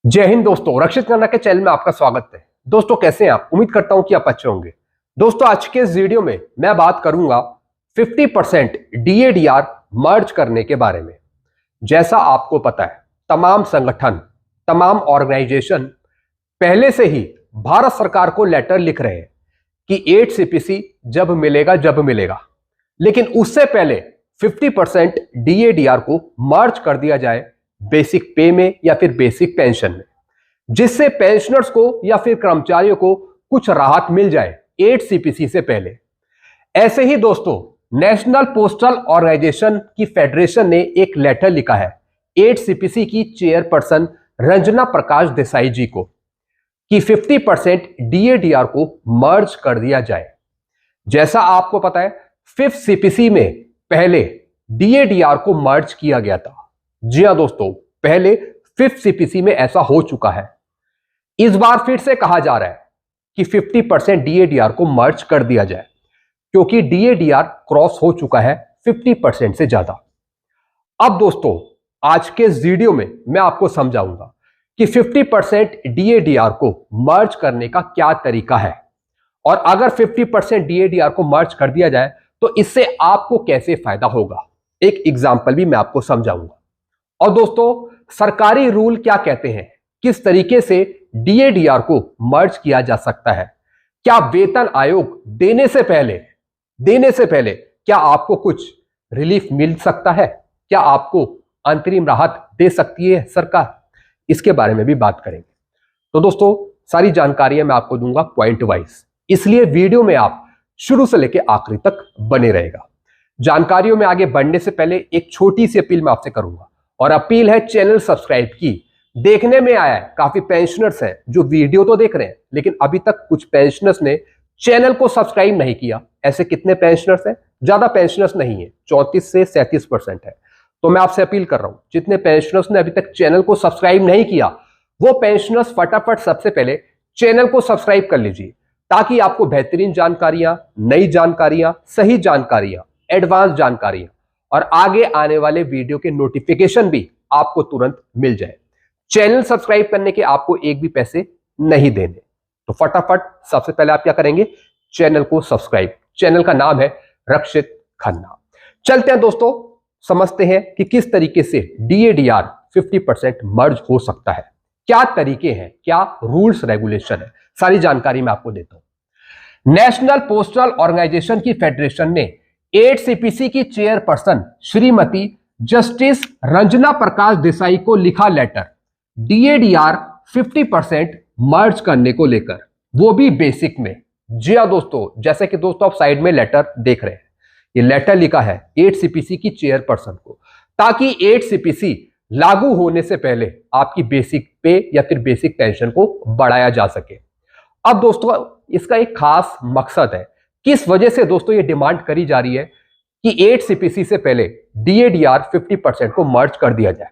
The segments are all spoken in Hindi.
जय हिंद दोस्तों, रक्षित खन्ना के चैनल में आपका स्वागत है। दोस्तों कैसे हैं आप? उम्मीद करता हूं कि आप अच्छे होंगे। दोस्तों आज के इस वीडियो में मैं बात करूंगा 50% डीएडीआर मर्ज करने के बारे में। जैसा आपको पता है, तमाम संगठन, तमाम ऑर्गेनाइजेशन पहले से ही भारत सरकार को लेटर लिख रहे हैं कि 8 सीपीसी जब मिलेगा, लेकिन उससे पहले 50% डीएडीआर को मर्ज कर दिया जाए बेसिक पे में या फिर बेसिक पेंशन में, जिससे पेंशनर्स को या फिर कर्मचारियों को कुछ राहत मिल जाए 8 सीपीसी से पहले। ऐसे ही दोस्तों नेशनल पोस्टल ऑर्गेनाइजेशन की फेडरेशन ने एक लेटर लिखा है 8 सीपीसी की चेयरपर्सन रंजना प्रकाश देसाई जी को कि 50% डीएडीआर को मर्ज कर दिया जाए। जैसा आपको पता है 5th सीपीसी में पहले डीएडीआर को मर्ज किया गया था। जी हां दोस्तों, पहले 5th सीपीसी में ऐसा हो चुका है। इस बार फिर से कहा जा रहा है कि 50% डीएडीआर को मर्ज कर दिया जाए, क्योंकि डीएडीआर क्रॉस हो चुका है 50% से ज्यादा। अब दोस्तों आज के इस वीडियो में मैं आपको समझाऊंगा कि 50% डीएडीआर को मर्ज करने का क्या तरीका है, और अगर 50% डीएडीआर को मर्ज कर दिया जाए तो इससे आपको कैसे फायदा होगा। एक एग्जाम्पल भी मैं आपको समझाऊंगा। और दोस्तों सरकारी रूल क्या कहते हैं, किस तरीके से डीएडीआर को मर्ज किया जा सकता है, क्या वेतन आयोग देने से पहले क्या आपको कुछ रिलीफ मिल सकता है, क्या आपको अंतरिम राहत दे सकती है सरकार, इसके बारे में भी बात करेंगे। तो दोस्तों सारी जानकारियां मैं आपको दूंगा पॉइंट वाइज, इसलिए वीडियो में आप शुरू से लेकर आखिरी तक बने रहेगा। जानकारियों में आगे बढ़ने से पहले एक छोटी सी अपील मैं आपसे करूंगा, और अपील है चैनल सब्सक्राइब की। देखने में आया है काफी पेंशनर्स हैं जो वीडियो तो देख रहे हैं, लेकिन अभी तक कुछ पेंशनर्स ने चैनल को सब्सक्राइब नहीं किया। ऐसे कितने पेंशनर्स हैं? ज्यादा पेंशनर्स नहीं है, 34 से 37% है। तो मैं आपसे अपील कर रहा हूं, जितने पेंशनर्स ने अभी तक चैनल को सब्सक्राइब नहीं किया वो पेंशनर्स फटाफट सबसे पहले चैनल को सब्सक्राइब कर लीजिए, ताकि आपको बेहतरीन जानकारियां, नई जानकारियां, सही जानकारियां, एडवांस जानकारियां और आगे आने वाले वीडियो के नोटिफिकेशन भी आपको तुरंत मिल जाए। चैनल सब्सक्राइब करने के आपको एक भी पैसे नहीं देने, तो फटाफट सबसे पहले आप क्या करेंगे, चैनल को सब्सक्राइब। चैनल का नाम है रक्षित खन्ना। चलते हैं दोस्तों, समझते हैं कि किस तरीके से डीएडीआर 50% मर्ज हो सकता है, क्या तरीके हैं, क्या रूल्स रेगुलेशन है, सारी जानकारी मैं आपको देता हूं। नेशनल पोस्टल ऑर्गेनाइजेशन की फेडरेशन ने 8 सीपीसी की चेयरपर्सन श्रीमती जस्टिस रंजना प्रकाश देसाई को लिखा लेटर डीएडीआर 50% मर्ज करने को लेकर, वो भी बेसिक में। जी हां दोस्तों, जैसे कि दोस्तों आप साइड में लेटर देख रहे हैं, ये लेटर लिखा है 8 सीपीसी की चेयरपर्सन को, ताकि 8 सीपीसी लागू होने से पहले आपकी बेसिक पे या फिर बेसिक पेंशन को बढ़ाया जा सके। अब दोस्तों इसका एक खास मकसद है, किस वजह से दोस्तों ये डिमांड करी जा रही है कि 8 सीपीसी से पहले डीएडीआर 50% को मर्ज कर दिया जाए।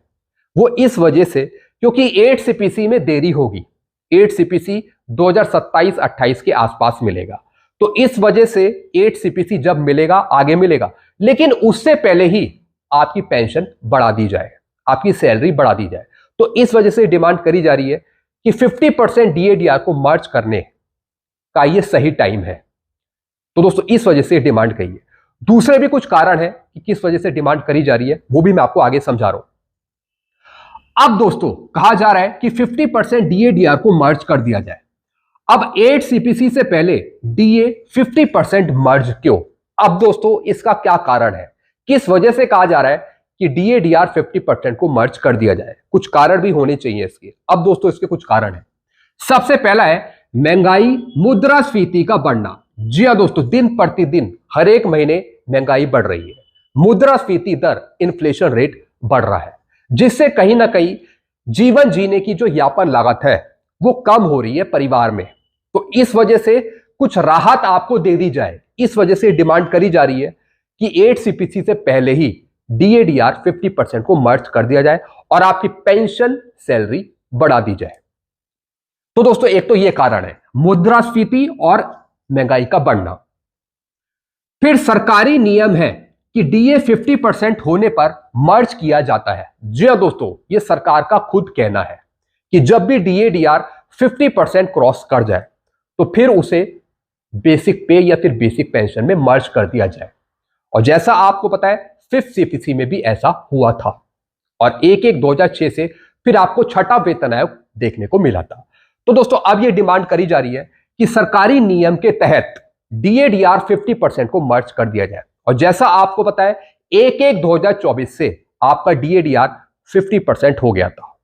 वो इस वजह से क्योंकि 8 सीपीसी में देरी होगी, 8 सीपीसी 2027-28 के आसपास मिलेगा, तो इस वजह से 8 सीपीसी जब मिलेगा आगे मिलेगा, लेकिन उससे पहले ही आपकी पेंशन बढ़ा दी जाए, आपकी सैलरी बढ़ा दी जाए। तो इस वजह से डिमांड करी जा रही है कि 50% डीएडीआर को मर्ज करने का ये सही टाइम है। तो दोस्तों इस वजह से डिमांड करी है। दूसरे भी कुछ कारण है कि किस वजह से डिमांड करी जा रही है, वो भी मैं आपको आगे समझा रहा हूं। अब दोस्तों कहा जा रहा है कि 50% डीएडीआर को मर्ज कर दिया जाए। अब 8 सीपीसी से पहले डीए 50% मर्ज क्यों? अब दोस्तों इसका क्या कारण है, किस वजह से कहा जा रहा है कि डीएडीआर 50% को मर्ज कर दिया जाए? कुछ कारण भी होने चाहिए इसके। अब दोस्तों इसके कुछ कारण है। सबसे पहला है महंगाई, मुद्रास्फीति का बढ़ना। जी हां दोस्तों, दिन प्रतिदिन हर एक महीने महंगाई बढ़ रही है, मुद्रास्फीति दर, इन्फ्लेशन रेट बढ़ रहा है, जिससे कहीं ना कहीं जीवन जीने की जो यापन लागत है वो कम हो रही है परिवार में। तो इस वजह से कुछ राहत आपको दे दी जाए, इस वजह से डिमांड करी जा रही है कि 8 सीपीसी से पहले ही डीएडीआर 50% को मर्ज कर दिया जाए और आपकी पेंशन सैलरी बढ़ा दी जाए। तो दोस्तों एक तो यह कारण है, मुद्रास्फीति और महंगाई का बढ़ना। फिर सरकारी नियम है कि डीए 50% होने पर मर्ज किया जाता है। जी हां दोस्तों, यह सरकार का खुद कहना है कि जब भी DADR 50% क्रॉस कर जाए तो फिर उसे बेसिक पे या फिर बेसिक पेंशन में मर्ज कर दिया जाए। और जैसा आपको पता है 5th CPC में भी ऐसा हुआ था और 1/1/2006 से फिर आपको छठा वेतन आयोग देखने को मिला था। तो दोस्तों अब यह डिमांड करी जा रही है कि सरकारी नियम के तहत DADR 50% को मर्ज कर दिया जाए। और जैसा आपको पता है 1/1/2024 से आपका DADR 50% हो गया था,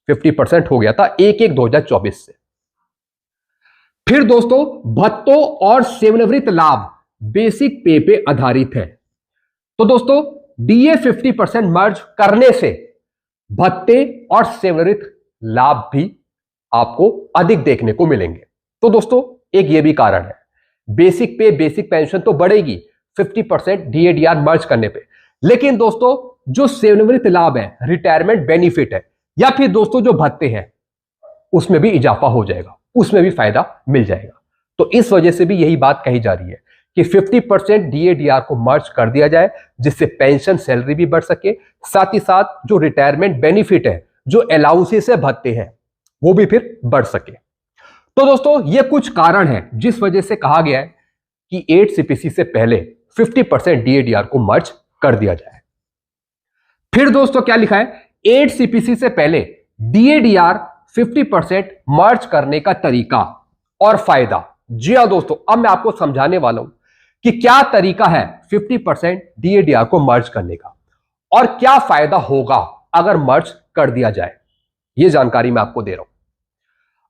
50% हो गया था 1/1/2024 से। फिर दोस्तों भत्तों और सेवानिवृत्त लाभ बेसिक पे आधारित है। तो दोस्तों DA 50% मर्ज करने से भत्ते और सेवानिवृत्त लाभ भी आपको अधिक देखने को मिलेंगे। तो दोस्तों एक ये भी कारण है, बेसिक पे बेसिक पेंशन तो बढ़ेगी 50% DADR मर्ज करने पे, लेकिन दोस्तों जो सेवानिवृत्त लाभ है, रिटायरमेंट बेनिफिट है या फिर दोस्तों जो भत्ते हैं उसमें भी इजाफा हो जाएगा, उसमें भी फायदा मिल जाएगा। तो इस वजह से भी यही बात कही जा रही है कि 50% DADR को मर्ज कर दिया जाए जिससे पेंशन सैलरी भी बढ़ सके, साथ ही साथ जो रिटायरमेंट बेनिफिट है, जो अलाउंसेस है, भत्ते हैं, वो भी फिर बढ़ सके। तो दोस्तों ये कुछ कारण है जिस वजह से कहा गया है कि 8 CPC से पहले 50% DADR को मर्ज कर दिया जाए। फिर दोस्तों क्या लिखा है, 8 CPC से पहले DADR 50% मर्ज करने का तरीका और फायदा। जी हां दोस्तों, अब मैं आपको समझाने वाला हूं कि क्या तरीका है 50% DADR को मर्ज करने का और क्या फायदा होगा अगर मर्ज कर दिया जाए, यह जानकारी मैं आपको दे रहा हूं।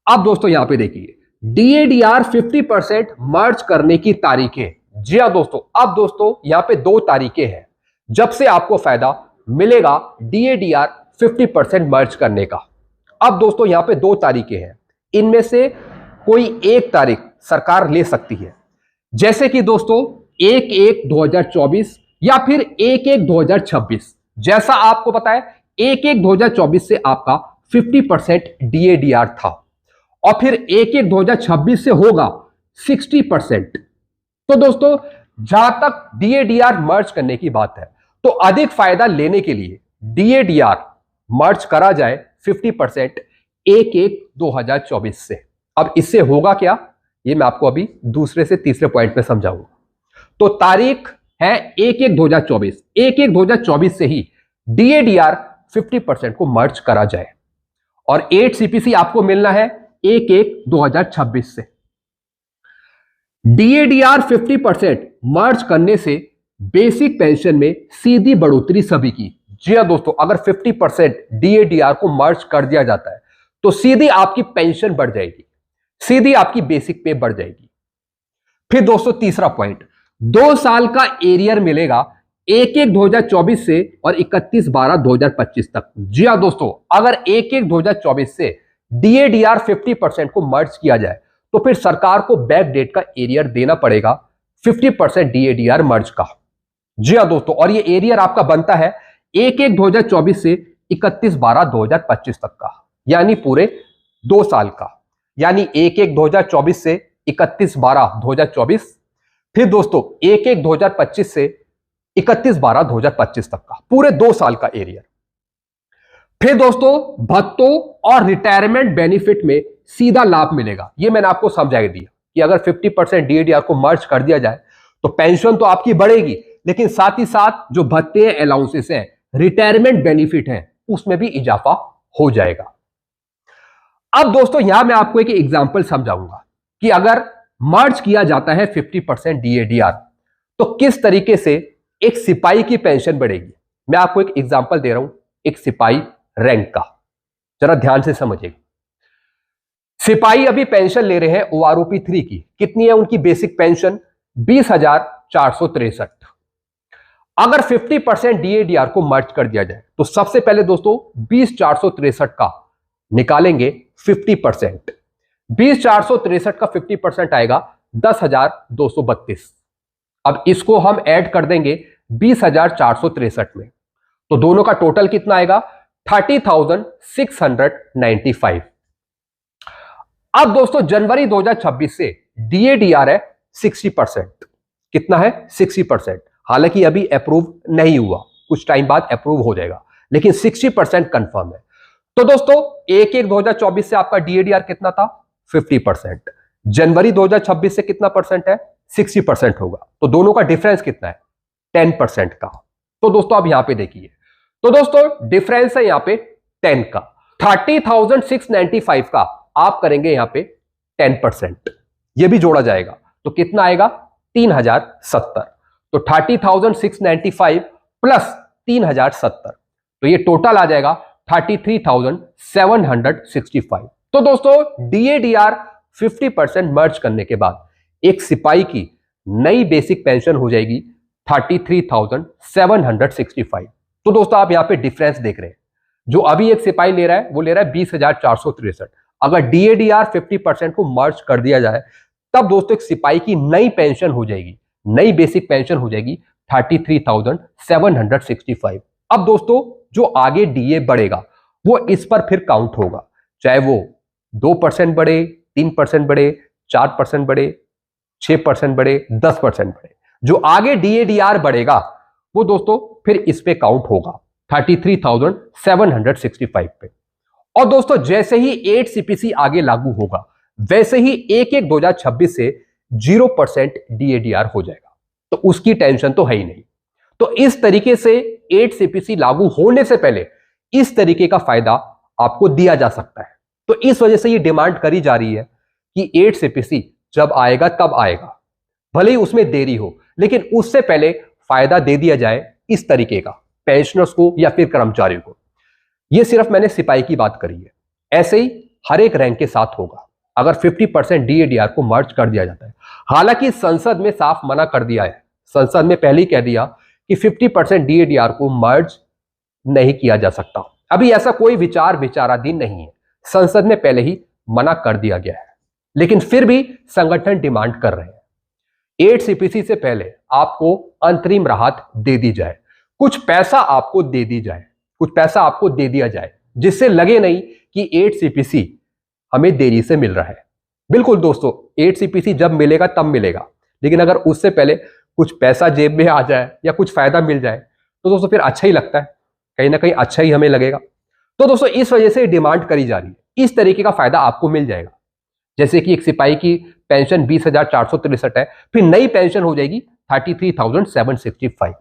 अब दोस्तों यहां पे देखिए DADR 50% मर्ज करने की तारीखें। जी हां दोस्तों, अब दोस्तों यहां पे 2 तारीखें हैं जब से आपको फायदा मिलेगा DADR 50% मर्ज करने का। अब दोस्तों यहां पे 2 तारीखें हैं, इनमें से कोई एक तारीख सरकार ले सकती है, जैसे कि दोस्तों 1/1/2024 या फिर 1/1/2026। जैसा आपको पता है 1/1/2024 से आपका 50% DADR था और फिर 1/1/2026 से होगा 60%। तो दोस्तों जहां तक DADR मर्ज करने की बात है तो अधिक फायदा लेने के लिए DADR मर्ज करा जाए 50% 1/1/2024 से। अब इससे होगा क्या, ये मैं आपको अभी दूसरे से तीसरे पॉइंट में समझाऊंगा। तो तारीख है 1/1/2024, 1/1/2024 से ही DADR 50% को मर्ज करा जाए और 8 CPC आपको मिलना है 1/1/2026 से। DADR 50% मर्ज करने से बेसिक पेंशन में सीधी बढ़ोतरी सभी की। जी हां दोस्तों, अगर 50% DADR को मर्ज कर दिया जाता है तो सीधी आपकी पेंशन बढ़ जाएगी, सीधी आपकी बेसिक पे बढ़ जाएगी। फिर दोस्तों तीसरा पॉइंट, 2 साल का एरियर मिलेगा 1/1/2024 से और 31/12/2025 तक। जी हां दोस्तों, अगर 1/1/2024 से DADR 50% को मर्ज किया जाए तो फिर सरकार को बैक डेट का एरियर देना पड़ेगा 50% DADR मर्ज का। जी हां दोस्तों, और ये एरियर आपका बनता है 1/1/2024 से 31/12/2025 तक का, यानी पूरे 2 साल का, यानी 1/1/2024 से 31/12/2024, फिर दोस्तों 1/1/2025 से 31/12/2025 तक का, पूरे 2 साल का एरियर। फिर दोस्तों भत्तों और रिटायरमेंट बेनिफिट में सीधा लाभ मिलेगा। यह मैंने आपको समझा दिया कि अगर 50% DADR को मर्ज कर दिया जाए तो पेंशन तो आपकी बढ़ेगी, लेकिन साथ ही साथ जो भत्ते हैं, अलाउंसेस हैं, रिटायरमेंट बेनिफिट हैं, उसमें भी इजाफा हो जाएगा। अब दोस्तों यहां मैं आपको एक एग्जांपल समझाऊंगा कि अगर मर्ज किया जाता है 50% DADR तो किस तरीके से एक सिपाही की पेंशन बढ़ेगी। मैं आपको एक एग्जांपल दे रहा हूं, एक सिपाही रैंक का, जरा ध्यान से समझिएगा। सिपाही अभी पेंशन ले रहे हैं OROP 3 की। कितनी है उनकी बेसिक पेंशन? 20,463। अगर 50% DADR को मर्ज कर दिया जाए तो सबसे पहले दोस्तों 20,463 का निकालेंगे 50%। 20,463 का 50% आएगा 10,232। अब इसको हम ऐड कर देंगे 20,463 में, तो दोनों का टोटल कितना आएगा? 30,695। अब दोस्तों जनवरी 2026 से DADR है 60%। कितना है? 60%। हालांकि अभी अप्रूव नहीं हुआ, कुछ टाइम बाद अप्रूव हो जाएगा, लेकिन 60% कंफर्म है। तो दोस्तों 1/1/2024 से आपका डीएडीआर कितना था? 50%। जनवरी 2026 से कितना परसेंट है? 60% होगा। तो दोनों का डिफरेंस कितना है? 10% का। तो दोस्तों आप यहां पे देखिए, तो दोस्तों डिफरेंस है यहां पे 10 का। 30,695 का आप करेंगे यहां पे 10%, ये भी जोड़ा जाएगा तो कितना आएगा? 3070। तो 30,695 प्लस 3070, तो ये टोटल आ जाएगा 33,765। तो दोस्तों डीएडीआर 50% मर्ज करने के बाद एक सिपाही की नई बेसिक पेंशन हो जाएगी 33,765। तो दोस्तों आप यहां पे डिफरेंस देख रहे हैं, जो अभी एक सिपाही ले रहा है वो ले रहा है 20,463। अगर डीएडीआर 50% को मर्ज कर दिया जाए तब दोस्तों एक सिपाही की नई पेंशन हो जाएगी, नई बेसिक पेंशन हो जाएगी 33,765। अब दोस्तों जो आगे डीए बढ़ेगा वो इस पर फिर काउंट होगा, चाहे वो 2% बढ़े, 3% बढ़े, 4% बढ़े, 6% बढ़े, 10% बढ़े, जो आगे डीएडीआर बढ़ेगा वो दोस्तों फिर इस पे काउंट होगा 33,765 पे। और दोस्तों जैसे ही 8 सीपीसी आगे लागू होगा वैसे ही 1/1/2026 से 0% डीएडीआर हो जाएगा, तो उसकी टेंशन तो है ही नहीं। तो इस तरीके से 8 सीपीसी लागू होने से पहले इस तरीके का फायदा आपको दिया जा सकता है। तो इस वजह से ये डिमांड करी जा रही है कि 8 सीपीसी जब आएगा तब आएगा, भले ही उसमें देरी हो, लेकिन उससे पहले फायदा दे दिया जाए इस तरीके का पेंशनर्स को या फिर कर्मचारियों को। यह सिर्फ मैंने सिपाही की बात करी है, ऐसे ही हर एक रैंक के साथ होगा अगर 50% डीएडीआर को मर्ज कर दिया जाता है। हालांकि संसद में साफ मना कर दिया है, संसद में पहले ही कह दिया कि 50% डीएडीआर को मर्ज नहीं किया जा सकता। अभी ऐसा कोई विचाराधीन नहीं है, संसद में पहले ही मना कर दिया गया है, लेकिन फिर भी संगठन डिमांड कर रहे हैं 8 सीपीसी से पहले आपको अंतरिम राहत दे दी जाए, कुछ पैसा आपको दे दी जाए, कुछ पैसा आपको दे दिया जाए जिससे लगे नहीं कि 8 सीपीसी हमें देरी से मिल रहा है। बिल्कुल दोस्तों 8 सीपीसी जब मिलेगा तब मिलेगा, लेकिन अगर उससे पहले कुछ पैसा जेब में आ जाए या कुछ फायदा मिल जाए तो दोस्तों फिर अच्छा ही लगता है, कहीं ना कहीं अच्छा ही हमें लगेगा। तो दोस्तों इस वजह से डिमांड करी जा रही है, इस तरीके का फायदा आपको मिल जाएगा। जैसे कि एक सिपाही की पेंशन 20,463 है, फिर नई पेंशन हो जाएगी 33,765।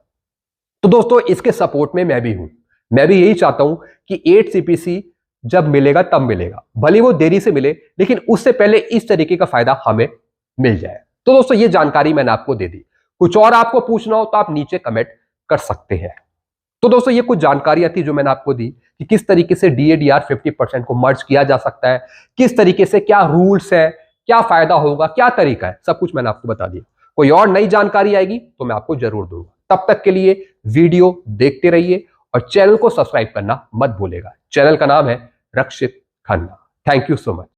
तो दोस्तों इसके सपोर्ट में मैं भी हूं, मैं भी यही चाहता हूं कि 8 सीपीसी जब मिलेगा तब मिलेगा, भले वो देरी से मिले, लेकिन उससे पहले इस तरीके का फायदा हमें मिल जाए। तो दोस्तों ये जानकारी मैंने आपको दे दी, कुछ और आपको पूछना हो तो आप नीचे कमेंट कर सकते हैं। तो दोस्तों ये कुछ जानकारियां थी जो मैंने आपको दी कि किस तरीके से डीएडीआर 50% को मर्ज किया जा सकता है, किस तरीके से क्या रूल्स है, क्या फायदा होगा, क्या तरीका है, सब कुछ मैंने आपको बता दिया। कोई और नई जानकारी आएगी तो मैं आपको जरूर दूंगा। तब तक के लिए वीडियो देखते रहिए और चैनल को सब्सक्राइब करना मत भूलेगा। चैनल का नाम है Rakshit Khanna. Thank you so much.